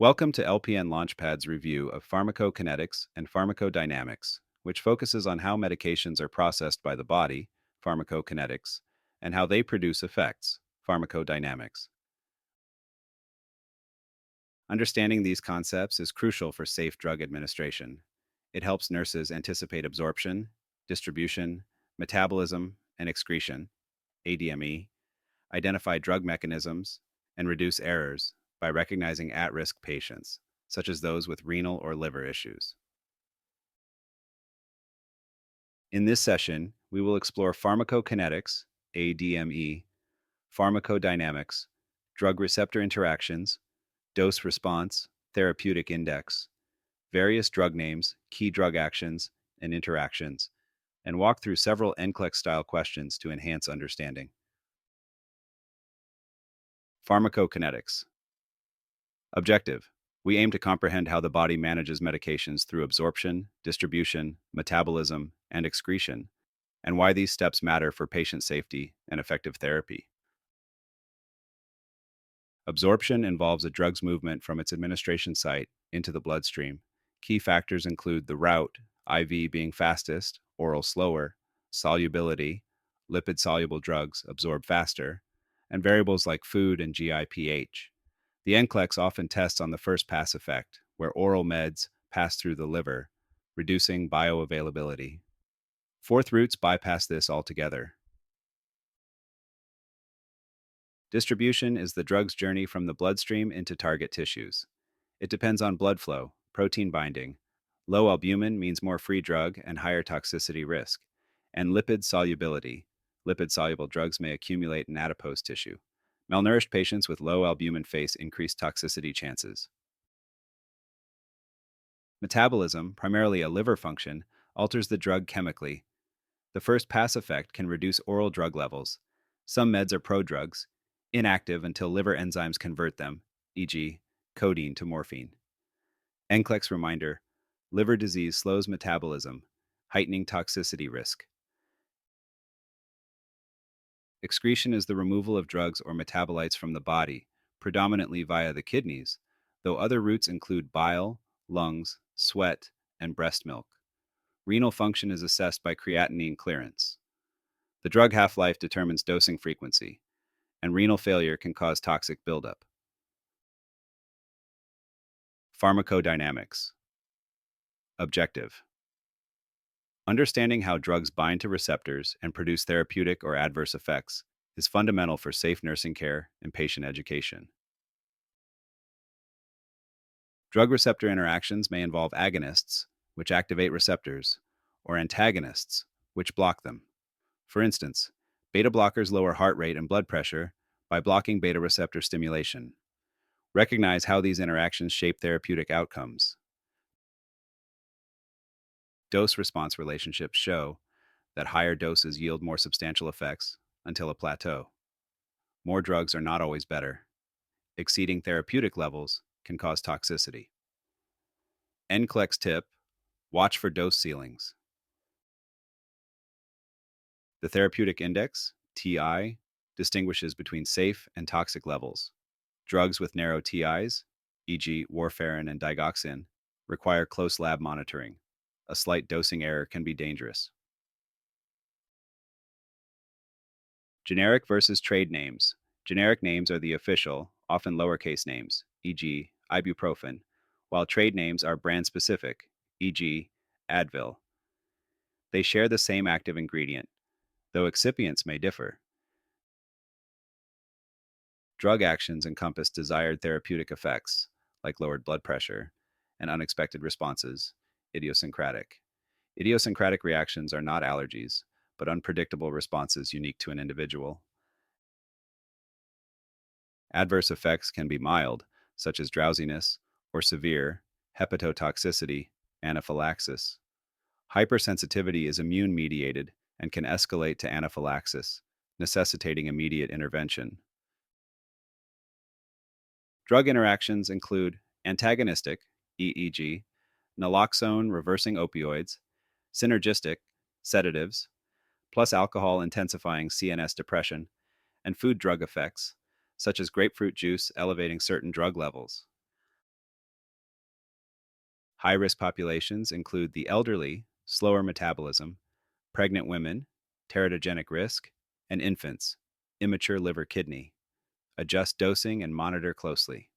Welcome to LPN LaunchPad's review of pharmacokinetics and pharmacodynamics, which focuses on how medications are processed by the body, pharmacokinetics, and how they produce effects, pharmacodynamics. Understanding these concepts is crucial for safe drug administration. It helps nurses anticipate absorption, distribution, metabolism, and excretion, ADME, identify drug mechanisms, and reduce errors by recognizing at risk patients, such as those with renal or liver issues. In this session, we will explore pharmacokinetics, ADME, pharmacodynamics, drug receptor interactions, dose response, therapeutic index, various drug names, key drug actions, and interactions, and walk through several NCLEX style questions to enhance understanding. Pharmacokinetics. Objective. We aim to comprehend how the body manages medications through absorption, distribution, metabolism, and excretion, and why these steps matter for patient safety and effective therapy. Absorption involves a drug's movement from its administration site into the bloodstream. Key factors include the route, IV being fastest, oral slower, solubility, lipid soluble drugs absorb faster, and variables like food and GI pH. The NCLEX often tests on the first pass effect, where oral meds pass through the liver, reducing bioavailability. Fourth routes bypass this altogether. Distribution is the drug's journey from the bloodstream into target tissues. It depends on blood flow, protein binding. Low albumin means more free drug and higher toxicity risk. And lipid solubility. Lipid soluble drugs may accumulate in adipose tissue. Malnourished patients with low albumin face increased toxicity chances. Metabolism, primarily a liver function, alters the drug chemically. The first pass effect can reduce oral drug levels. Some meds are prodrugs, inactive until liver enzymes convert them, e.g., codeine to morphine. NCLEX reminder: liver disease slows metabolism, heightening toxicity risk. Excretion is the removal of drugs or metabolites from the body, predominantly via the kidneys, though other routes include bile, lungs, sweat, and breast milk. Renal function is assessed by creatinine clearance. The drug half-life determines dosing frequency, and renal failure can cause toxic buildup. Pharmacodynamics. Objective. Understanding how drugs bind to receptors and produce therapeutic or adverse effects is fundamental for safe nursing care and patient education. Drug receptor interactions may involve agonists, which activate receptors, or antagonists, which block them. For instance, beta blockers lower heart rate and blood pressure by blocking beta receptor stimulation. Recognize how these interactions shape therapeutic outcomes. Dose-response relationships show that higher doses yield more substantial effects until a plateau. More drugs are not always better. Exceeding therapeutic levels can cause toxicity. NCLEX tip: watch for dose ceilings. The therapeutic index, TI, distinguishes between safe and toxic levels. Drugs with narrow TIs, e.g., warfarin and digoxin, require close lab monitoring. A slight dosing error can be dangerous. Generic versus trade names. Generic names are the official, often lowercase names, e.g., ibuprofen, while trade names are brand-specific, e.g., Advil. They share the same active ingredient, though excipients may differ. Drug actions encompass desired therapeutic effects, like lowered blood pressure, and unexpected responses, idiosyncratic. Idiosyncratic reactions are not allergies, but unpredictable responses unique to an individual. Adverse effects can be mild, such as drowsiness, or severe, hepatotoxicity, anaphylaxis. Hypersensitivity is immune-mediated and can escalate to anaphylaxis, necessitating immediate intervention. Drug interactions include antagonistic, EEG, naloxone reversing opioids, synergistic, sedatives, plus alcohol intensifying CNS depression, and food drug effects, such as grapefruit juice elevating certain drug levels. High risk populations include the elderly, slower metabolism, pregnant women, teratogenic risk, and infants, immature liver kidney. Adjust dosing and monitor closely.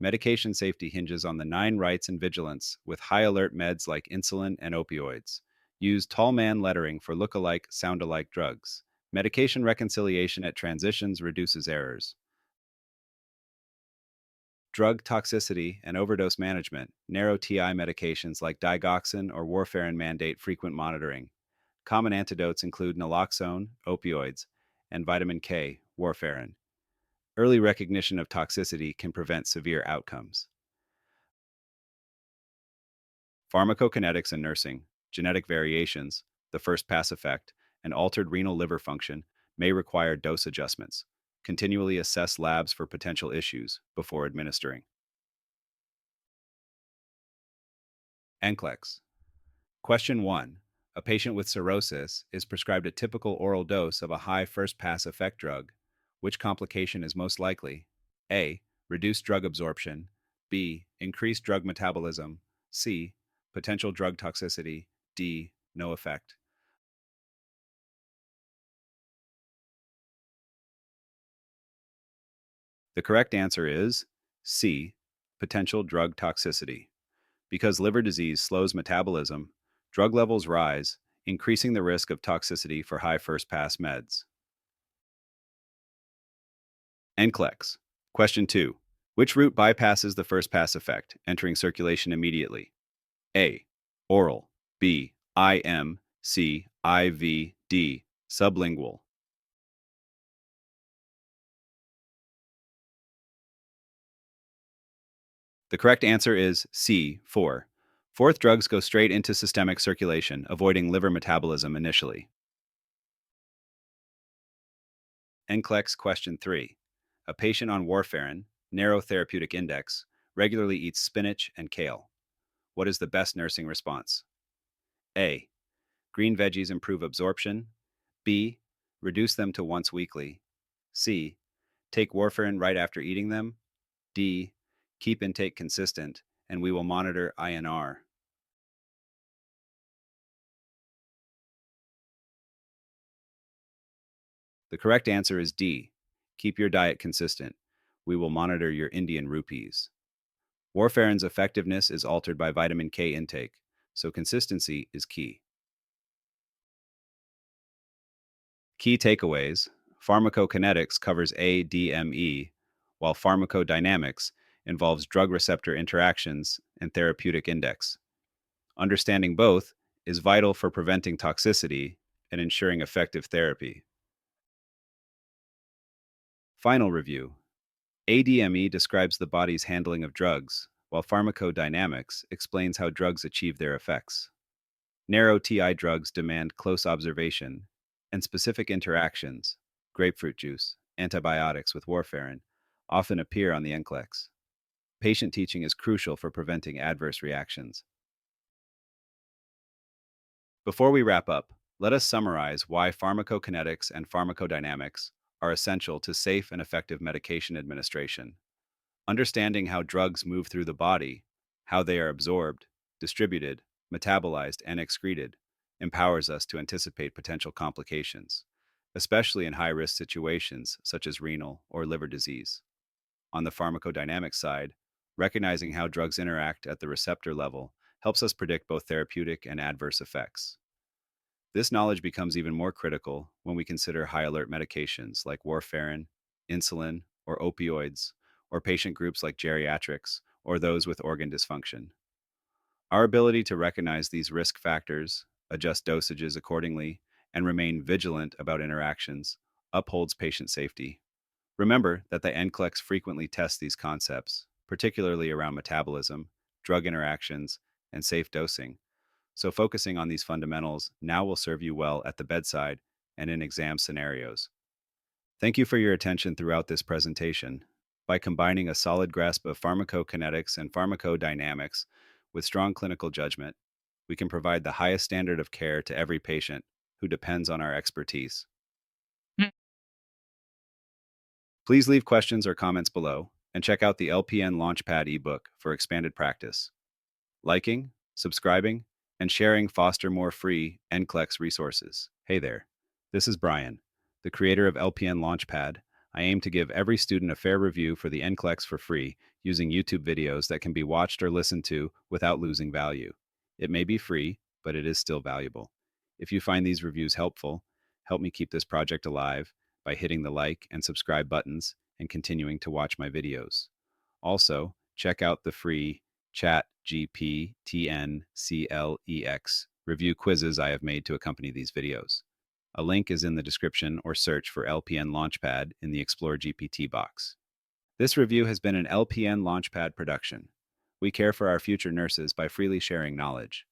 Medication safety hinges on the 9 rights and vigilance, with high alert meds like insulin and opioids. Use tall man lettering for look-alike, sound-alike drugs. Medication reconciliation at transitions reduces errors. Drug toxicity and overdose management. Narrow TI medications like digoxin or warfarin mandate frequent monitoring. Common antidotes include naloxone, opioids, and vitamin K, warfarin. Early recognition of toxicity can prevent severe outcomes. Pharmacokinetics and nursing, genetic variations, the first pass effect, and altered renal liver function may require dose adjustments. Continually assess labs for potential issues before administering. NCLEX. Question 1. A patient with cirrhosis is prescribed a typical oral dose of a high first pass effect drug. Which complication is most likely? A. Reduced drug absorption. B. Increased drug metabolism. C. Potential drug toxicity. D. No effect. The correct answer is C. Potential drug toxicity. Because liver disease slows metabolism, drug levels rise, increasing the risk of toxicity for high first pass meds. NCLEX. Question 2. Which route bypasses the first pass effect, entering circulation immediately? A. Oral. B. IM. C. IV. D. Sublingual. The correct answer is C. 4. Fourth drugs go straight into systemic circulation, avoiding liver metabolism initially. NCLEX question 3. A patient on warfarin, narrow therapeutic index, regularly eats spinach and kale. What is the best nursing response? A. Green veggies improve absorption. B. Reduce them to once weekly. C. Take warfarin right after eating them. D. Keep intake consistent, and we will monitor INR. The correct answer is D. Keep your diet consistent. We will monitor your Indian rupees. Warfarin's effectiveness is altered by vitamin K intake, so consistency is key. Key takeaways: pharmacokinetics covers ADME, while pharmacodynamics involves drug receptor interactions and therapeutic index. Understanding both is vital for preventing toxicity and ensuring effective therapy. Final review: ADME describes the body's handling of drugs, while pharmacodynamics explains how drugs achieve their effects. Narrow TI drugs demand close observation and specific interactions. Grapefruit juice, antibiotics with warfarin, often appear on the NCLEX. Patient teaching is crucial for preventing adverse reactions. Before we wrap up, let us summarize why pharmacokinetics and pharmacodynamics are essential to safe and effective medication administration. Understanding how drugs move through the body, how they are absorbed, distributed, metabolized, and excreted, empowers us to anticipate potential complications, especially in high risk situations such as renal or liver disease. On the pharmacodynamic side, recognizing how drugs interact at the receptor level helps us predict both therapeutic and adverse effects. This knowledge becomes even more critical when we consider high alert medications like warfarin, insulin, or opioids, or patient groups like geriatrics or those with organ dysfunction. Our ability to recognize these risk factors, adjust dosages accordingly, and remain vigilant about interactions upholds patient safety. Remember that the NCLEX frequently tests these concepts, particularly around metabolism, drug interactions, and safe dosing. So, focusing on these fundamentals now will serve you well at the bedside and in exam scenarios. Thank you for your attention throughout this presentation. By combining a solid grasp of pharmacokinetics and pharmacodynamics with strong clinical judgment, we can provide the highest standard of care to every patient who depends on our expertise. Please leave questions or comments below, and check out the LPN LaunchPad ebook for expanded practice. Liking, subscribing, and sharing foster more free NCLEX resources. Hey there, this is Brian, the creator of LPN LaunchPad. I aim to give every student a fair review for the NCLEX for free using YouTube videos that can be watched or listened to without losing value. It may be free, but it is still valuable. If you find these reviews helpful, help me keep this project alive by hitting the like and subscribe buttons and continuing to watch my videos. Also, check out the free ChatGPT NCLEX review quizzes I have made to accompany these videos. A link is in the description or search for LPN Launchpad in the Explore GPT box. This review has been an LPN Launchpad production. We care for our future nurses by freely sharing knowledge.